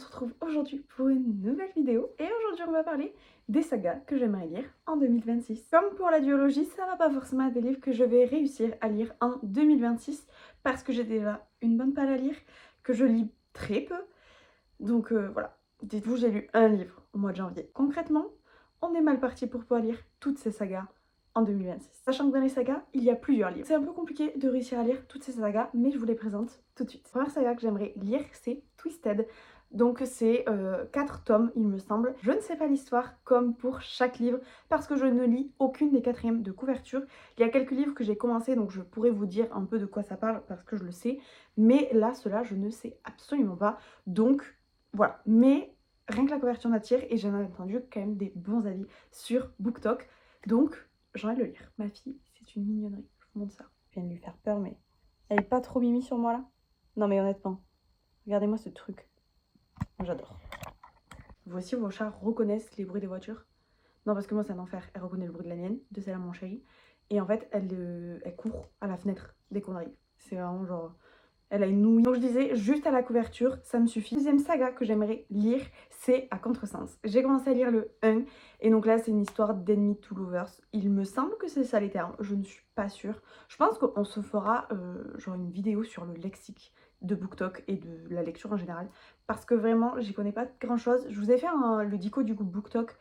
se retrouve aujourd'hui pour une nouvelle vidéo et aujourd'hui on va parler des sagas que j'aimerais lire en 2026. Comme pour la duologie, ça va pas forcément être des livres que je vais réussir à lire en 2026 parce que j'ai déjà une bonne palle à lire, que je lis très peu. Donc voilà, dites-vous j'ai lu un livre au mois de janvier. Concrètement, on est mal parti pour pouvoir lire toutes ces sagas en 2026. Sachant que dans les sagas, il y a plusieurs livres. C'est un peu compliqué de réussir à lire toutes ces sagas, mais je vous les présente tout de suite. La première saga que j'aimerais lire, c'est Twisted. Donc c'est 4 tomes, il me semble. Je ne sais pas l'histoire comme pour chaque livre, parce que je ne lis aucune des quatrièmes de couverture. Il y a quelques livres que j'ai commencé, donc je pourrais vous dire un peu de quoi ça parle, parce que je le sais. Mais là, cela, je ne sais absolument pas. Donc voilà, mais rien que la couverture m'attire et j'en ai entendu quand même des bons avis sur BookTok. Donc j'ai envie de le lire. Ma fille, c'est une mignonnerie, je vous montre ça. Je viens de lui faire peur, mais elle est pas trop mimi sur moi là? Non mais honnêtement, regardez-moi ce truc. J'adore. Voici vos chats reconnaissent les bruits des voitures. Non parce que moi c'est un enfer, elle reconnaît le bruit de la mienne, de celle à mon chéri. Et en fait elle court à la fenêtre dès qu'on arrive. C'est vraiment genre... Elle a une nouille. Donc je disais, juste à la couverture, ça me suffit. Deuxième saga que j'aimerais lire, c'est À Contresens. J'ai commencé à lire le 1, et donc là c'est une histoire d'ennemis to lovers. Il me semble que c'est ça les termes, je ne suis pas sûre. Je pense qu'on se fera genre une vidéo sur le lexique de BookTok et de la lecture en général, parce que vraiment j'y connais pas grand chose. Je vous ai fait le dico du coup BookTok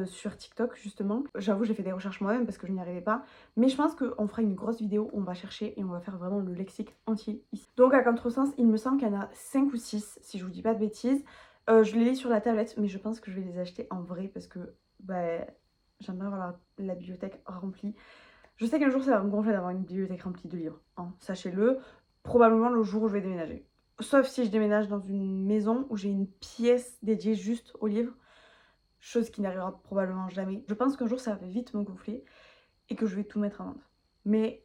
sur TikTok justement. J'avoue j'ai fait des recherches moi-même parce que je n'y arrivais pas. Mais je pense qu'on fera une grosse vidéo où on va chercher et on va faire vraiment le lexique entier ici. Donc à contresens, il me semble qu'il y en a 5 ou 6 si je vous dis pas de bêtises. Je les lis sur la tablette mais je pense que je vais les acheter en vrai parce que bah, j'aime bien avoir la bibliothèque remplie. Je sais qu'un jour ça va me gonfler d'avoir une bibliothèque remplie de livres, hein, sachez-le. Probablement le jour où je vais déménager. Sauf si je déménage dans une maison où j'ai une pièce dédiée juste aux livres. Chose qui n'arrivera probablement jamais. Je pense qu'un jour ça va vite me gonfler et que je vais tout mettre à vendre. Mais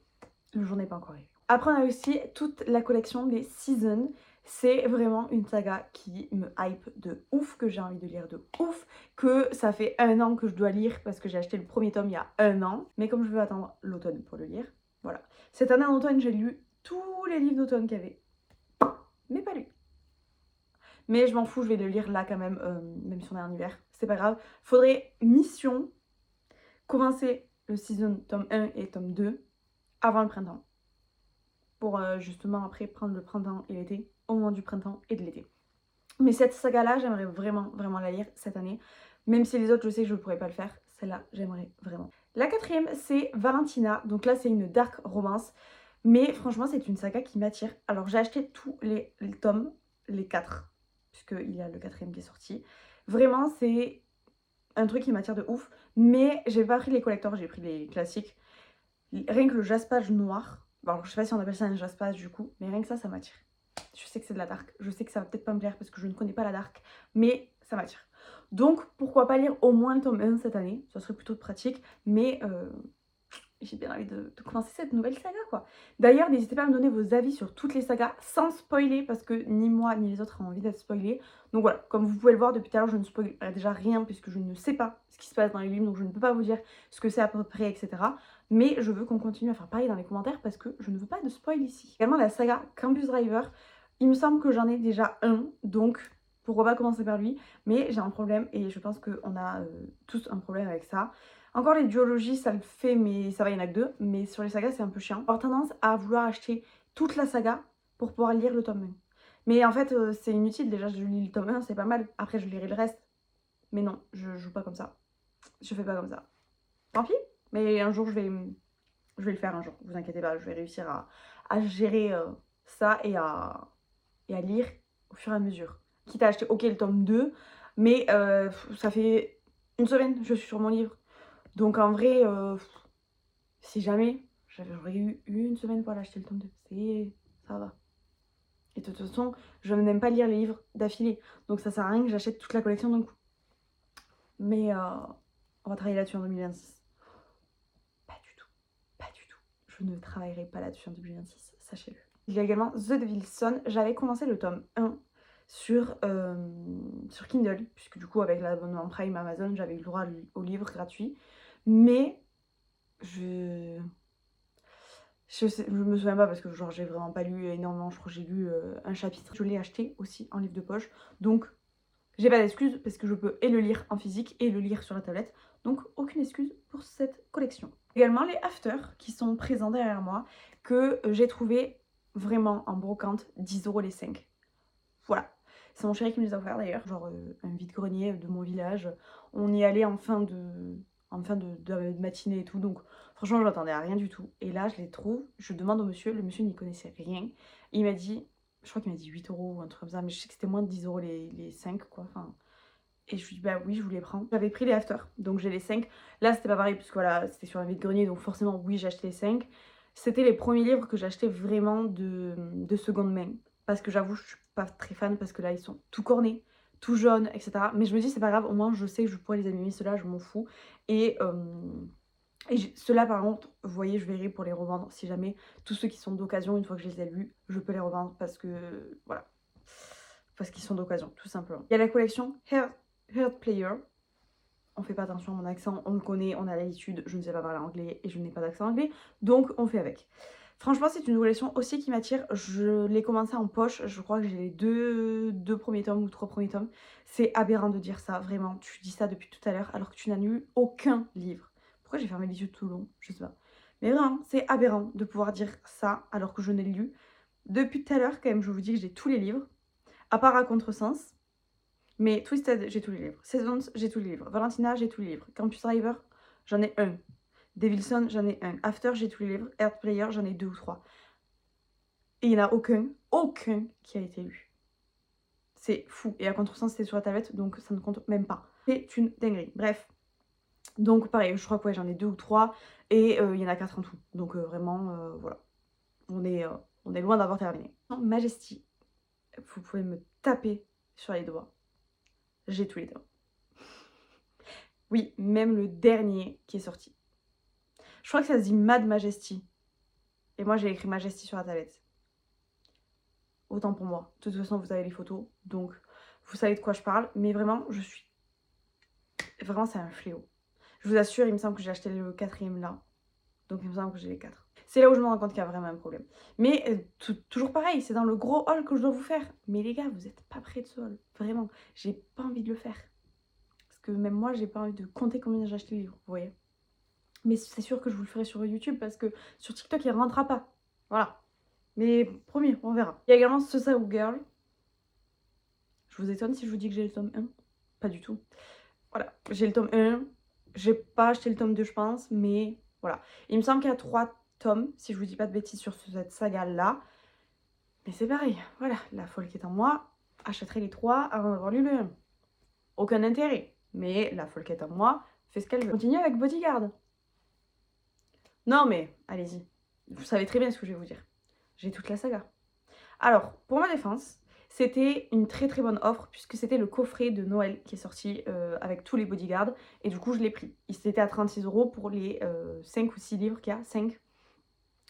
le jour n'est pas encore arrivé. Après, on a aussi toute la collection des Seasons. C'est vraiment une saga qui me hype de ouf, que j'ai envie de lire de ouf, que ça fait 1 an que je dois lire parce que j'ai acheté le premier tome il y a 1 an. Mais comme je veux attendre l'automne pour le lire, voilà. Cette année en automne, j'ai lu tous les livres d'automne qu'il y avait. Mais pas lui. Mais je m'en fous, je vais le lire là quand même, même si on est en hiver. C'est pas grave. Faudrait mission commencer le season tome 1 et tome 2 avant le printemps. Pour justement après prendre le printemps et l'été, au moment du printemps et de l'été. Mais cette saga-là, j'aimerais vraiment, vraiment la lire cette année. Même si les autres, je sais que je ne pourrais pas le faire. Celle-là, j'aimerais vraiment. La quatrième, c'est Valentina. Donc là, c'est une dark romance. Mais franchement, c'est une saga qui m'attire. Alors, j'ai acheté tous les tomes, les 4, puisqu'il y a le quatrième qui est sorti. Vraiment, c'est un truc qui m'attire de ouf. Mais j'ai pas pris les collectors, j'ai pris les classiques. Rien que le jaspage noir, alors je sais pas si on appelle ça un jaspage du coup, mais rien que ça m'attire. Je sais que c'est de la dark, je sais que ça va peut-être pas me plaire parce que je ne connais pas la dark, mais ça m'attire. Donc pourquoi pas lire au moins le tome 1 cette année, ça serait plutôt pratique, mais j'ai bien envie de commencer cette nouvelle saga quoi. D'ailleurs, n'hésitez pas à me donner vos avis sur toutes les sagas sans spoiler parce que ni moi ni les autres ont envie d'être spoilés. Donc voilà, comme vous pouvez le voir depuis tout à l'heure, je ne spoil déjà rien puisque je ne sais pas ce qui se passe dans les livres, donc je ne peux pas vous dire ce que c'est à peu près, etc. Mais je veux qu'on continue à faire pareil dans les commentaires parce que je ne veux pas de spoil ici. Également la saga Campus Driver, il me semble que j'en ai déjà un, donc pourquoi pas commencer par lui. Mais j'ai un problème et je pense qu'on a tous un problème avec ça. Encore les duologies, ça le fait, mais ça va, il y en a que 2. Mais sur les sagas, c'est un peu chiant. J'ai tendance à vouloir acheter toute la saga pour pouvoir lire le tome 1. Mais en fait, c'est inutile. Déjà, je lis le tome 1, c'est pas mal. Après, je lirai le reste. Mais non, je joue pas comme ça. Je fais pas comme ça. Tant pis. Mais un jour, je vais le faire un jour. Vous inquiétez pas, je vais réussir à gérer ça et à lire au fur et à mesure. Quitte à acheter, ok, le tome 2. Mais ça fait une semaine, je suis sur mon livre. Donc en vrai, si jamais j'aurais eu une semaine pour aller acheter le tome 2, ça va. Et de toute façon, je n'aime pas lire les livres d'affilée. Donc ça sert à rien que j'achète toute la collection d'un coup. Mais on va travailler là-dessus en 2026. Pas du tout. Pas du tout. Je ne travaillerai pas là-dessus en 2026, sachez-le. Il y a également The Devil's Son. J'avais commencé le tome 1 sur Kindle, puisque du coup avec l'abonnement Prime Amazon, j'avais eu le droit au livre gratuit. Mais je me souviens pas parce que genre j'ai vraiment pas lu énormément, je crois que j'ai lu un chapitre. Je l'ai acheté aussi en livre de poche, donc J'ai pas d'excuse parce que je peux et le lire en physique et le lire sur la tablette. Donc aucune excuse pour cette collection. Également les afters qui sont présents derrière moi que j'ai trouvé vraiment en brocante, 10 € les 5. Voilà. C'est mon chéri qui me les a offerts d'ailleurs, genre un vide-grenier de mon village. On y allait en fin de matinée et tout, donc franchement je m'attendais à rien du tout. Et là je les trouve, je demande au monsieur, le monsieur n'y connaissait rien. Il m'a dit, je crois qu'il m'a dit 8 € ou un truc comme ça, mais je sais que c'était moins de 10 € les 5 quoi. Enfin, et je lui dis bah oui je vous les prends. J'avais pris les afters, donc j'ai les 5. Là c'était pas pareil puisque voilà, c'était sur un vide-grenier, donc forcément oui j'ai acheté les 5. C'était les premiers livres que j'achetais vraiment de seconde main. Parce que j'avoue, je suis pas très fan parce que là, ils sont tout cornés, tout jaunes, etc. Mais je me dis, c'est pas grave, au moins je sais que je pourrais les abîmer. Ceux-là, je m'en fous. Et ceux-là, par contre, vous voyez, je verrai pour les revendre. Si jamais, tous ceux qui sont d'occasion, une fois que je les ai lus, je peux les revendre parce que, voilà. Parce qu'ils sont d'occasion, tout simplement. Il y a la collection Heart Player. On fait pas attention à mon accent, on le connaît, on a l'habitude, je ne sais pas parler anglais et je n'ai pas d'accent anglais, donc on fait avec. Franchement, c'est une collection aussi qui m'attire. Je l'ai commencé en poche, je crois que j'ai les deux premiers tomes ou 3 premiers tomes. C'est aberrant de dire ça, vraiment. Tu dis ça depuis tout à l'heure alors que tu n'as lu aucun livre. Pourquoi j'ai fermé les yeux tout le long? Je sais pas. Mais vraiment, c'est aberrant de pouvoir dire ça alors que je n'ai lu. Depuis tout à l'heure, quand même, je vous dis que j'ai tous les livres, à part à contresens. Mais Twisted, j'ai tous les livres. Seasons, j'ai tous les livres. Valentina, j'ai tous les livres. Campus Driver, j'en ai un. Devilson, j'en ai un. After, j'ai tous les livres. Earth Player, j'en ai 2 ou 3. Et il n'y en a aucun qui a été lu. C'est fou. Et à contresens, c'était sur la tablette, donc ça ne compte même pas. C'est une dinguerie. Bref. Donc pareil, je crois que ouais, j'en ai 2 ou 3. Et il y en a 4 en tout. Donc vraiment, voilà. On est loin d'avoir terminé. Majesty, vous pouvez me taper sur les doigts. J'ai tous les tomes. Oui, même le dernier qui est sorti. Je crois que ça se dit Mad Majesty. Et moi, j'ai écrit Majesty sur la tablette. Autant pour moi. De toute façon, vous avez les photos. Donc, vous savez de quoi je parle. Mais vraiment, je suis... Vraiment, c'est un fléau. Je vous assure, il me semble que j'ai acheté le 4e là. Donc, il me semble que j'ai les 4. C'est là où je me rends compte qu'il y a vraiment un problème. Mais toujours pareil, c'est dans le gros haul que je dois vous faire. Mais les gars, vous n'êtes pas près de ce haul. Vraiment, j'ai pas envie de le faire. Parce que même moi, j'ai pas envie de compter combien j'ai acheté les livres, vous voyez. Mais c'est sûr que je vous le ferai sur YouTube parce que sur TikTok, il ne rentrera pas. Voilà. Mais promis, on verra. Il y a également Sosa Girl. Je vous étonne si je vous dis que j'ai le tome 1. Pas du tout. Voilà, j'ai le tome 1. J'ai pas acheté le tome 2, je pense, mais voilà. Il me semble qu'il y a 3 tomes, si je vous dis pas de bêtises sur cette saga-là. Mais c'est pareil, voilà. La folle qui est en moi achèterai les 3 avant d'avoir lu le 1. Aucun intérêt. Mais la folle qui est en moi fait ce qu'elle veut. Continue avec Bodyguard. Non mais, allez-y. Vous savez très bien ce que je vais vous dire. J'ai toute la saga. Alors, pour ma défense, c'était une très très bonne offre puisque c'était le coffret de Noël qui est sorti avec tous les bodyguards. Et du coup, je l'ai pris. Il était à 36 € pour les 5 ou 6 livres qu'il y a. 5.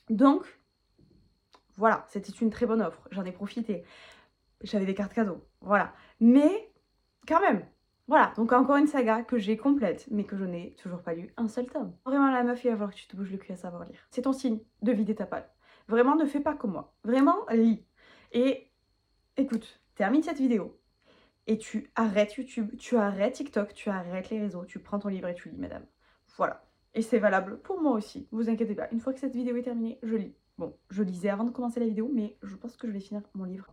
Donc, voilà, c'était une très bonne offre. J'en ai profité. J'avais des cartes cadeaux. Voilà. Mais, quand même, voilà, donc encore une saga que j'ai complète, mais que je n'ai toujours pas lu un seul tome. Vraiment, la meuf, il va falloir que tu te bouges le cul à savoir lire. C'est ton signe de vider ta palle. Vraiment, ne fais pas comme moi. Vraiment, lis. Et écoute, termine cette vidéo et tu arrêtes YouTube, tu arrêtes TikTok, tu arrêtes les réseaux, tu prends ton livre et tu lis, madame. Voilà. Et c'est valable pour moi aussi, vous inquiétez pas. Une fois que cette vidéo est terminée, je lis. Bon, je lisais avant de commencer la vidéo, mais je pense que je vais finir mon livre.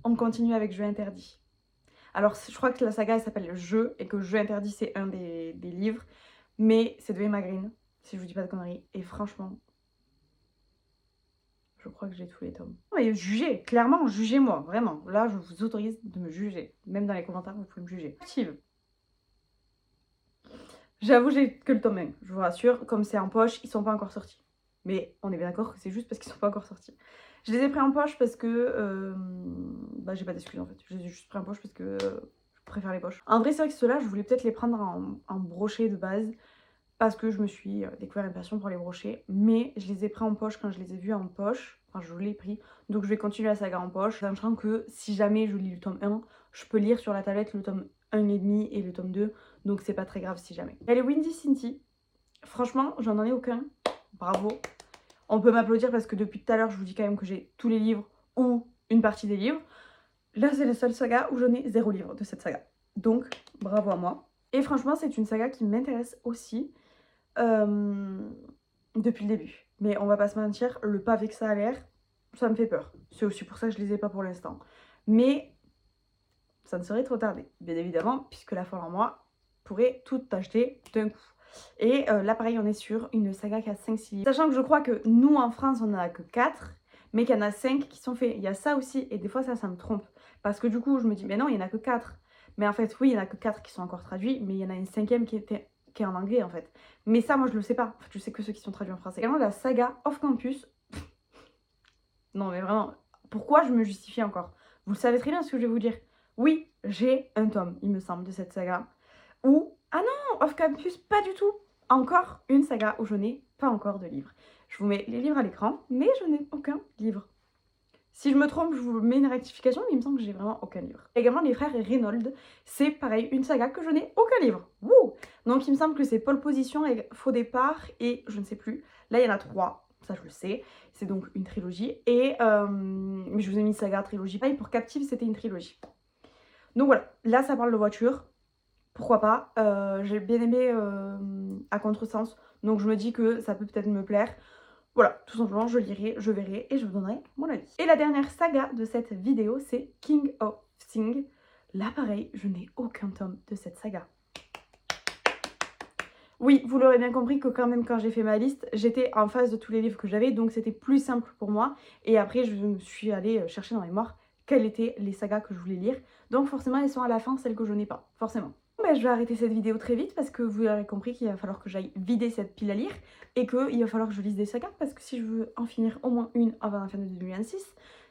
On continue avec Jeu interdit. Alors, je crois que la saga, elle s'appelle Jeu, et que Jeu interdit, c'est un des livres. Mais c'est de Emma Green, si je vous dis pas de conneries. Et franchement, je crois que j'ai tous les tomes. Mais jugez, clairement, jugez-moi, vraiment. Là, je vous autorise de me juger. Même dans les commentaires, vous pouvez me juger. Active. J'avoue, j'ai que le tome 1, je vous rassure. Comme c'est en poche, ils sont pas encore sortis. Mais on est bien d'accord que c'est juste parce qu'ils sont pas encore sortis. Je les ai pris en poche parce que... bah, j'ai pas d'excuses en fait. Je les ai juste pris en poche parce que je préfère les poches. En vrai, c'est vrai que ceux-là, je voulais peut-être les prendre en brochet de base. Parce que je me suis découvert une passion pour les brochets. Mais je les ai pris en poche quand je les ai vus en poche. Enfin, je l'ai pris. Donc je vais continuer la saga en poche. Sachant que si jamais je lis le tome 1, je peux lire sur la tablette le tome 1,5 et le tome 2. Donc c'est pas très grave si jamais. Elle est Windy City. Franchement, j'en ai aucun. Bravo. On peut m'applaudir parce que depuis tout à l'heure, je vous dis quand même que j'ai tous les livres ou une partie des livres. Là, c'est la seule saga où j'en ai 0 livre de cette saga. Donc bravo à moi. Et franchement c'est une saga qui m'intéresse aussi depuis le début. Mais on va pas se mentir, le pavé que ça a l'air, ça me fait peur. C'est aussi pour ça que je les ai pas pour l'instant. Mais ça ne serait trop tardé, bien évidemment, puisque la folle en moi pourrait tout acheter d'un coup. Et là pareil on est sur une saga qui a 5-6 livres. Sachant que je crois que nous en France on en a que 4, mais qu'il y en a 5 qui sont faits. Il y a ça aussi, et des fois ça me trompe. Parce que du coup je me dis mais non il n'y en a que 4. Mais en fait oui il n'y en a que 4 qui sont encore traduits, mais il y en a une 5e qui est en anglais en fait. Mais ça moi je le sais pas, en fait, je sais que ceux qui sont traduits en français. Également la saga Off Campus. Non mais vraiment, pourquoi je me justifie encore? Vous le savez très bien ce que je vais vous dire. Oui, j'ai un tome, il me semble, de cette saga. Ou, ah non, Off Campus, pas du tout. Encore une saga où je n'ai pas encore de livre. Je vous mets les livres à l'écran, mais je n'ai aucun livre. Si je me trompe, je vous mets une rectification, mais il me semble que j'ai vraiment aucun livre. Également, les frères Reynolds, c'est pareil, une saga que je n'ai aucun livre. Wouh! Donc il me semble que c'est Pole Position et Faux Départ, et je ne sais plus. Là, il y en a 3, ça je le sais. C'est donc une trilogie. Et mais je vous ai mis saga, trilogie. Pareil, pour Captive, c'était une trilogie. Donc voilà, là ça parle de voiture. Pourquoi pas. J'ai bien aimé à contresens, donc je me dis que ça peut peut-être me plaire. Voilà, tout simplement, je lirai, je verrai et je vous donnerai mon avis. Et la dernière saga de cette vidéo, c'est King of Things. Là, pareil, je n'ai aucun tome de cette saga. Oui, vous l'aurez bien compris que quand même, quand j'ai fait ma liste, j'étais en face de tous les livres que j'avais, donc c'était plus simple pour moi. Et après, je me suis allée chercher dans mes mémoire quelles étaient les sagas que je voulais lire. Donc forcément, elles sont à la fin, celles que je n'ai pas, forcément. Je vais arrêter cette vidéo très vite parce que vous aurez compris qu'il va falloir que j'aille vider cette pile à lire et qu'il va falloir que je lise des sagas parce que si je veux en finir au moins une avant la fin de 2026,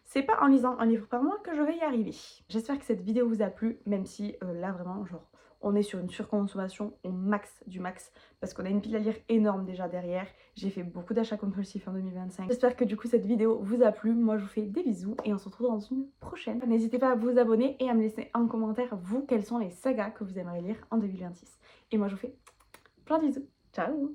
c'est pas en lisant un livre par mois que je vais y arriver. J'espère que cette vidéo vous a plu, même si là vraiment genre on est sur une surconsommation au max du max parce qu'on a une pile à lire énorme déjà derrière. J'ai fait beaucoup d'achats compulsifs en 2025. J'espère que du coup cette vidéo vous a plu. Moi je vous fais des bisous et on se retrouve dans une prochaine. N'hésitez pas à vous abonner et à me laisser en commentaire vous quelles sont les sagas que vous aimeriez lire en 2026. Et moi je vous fais plein de bisous. Ciao!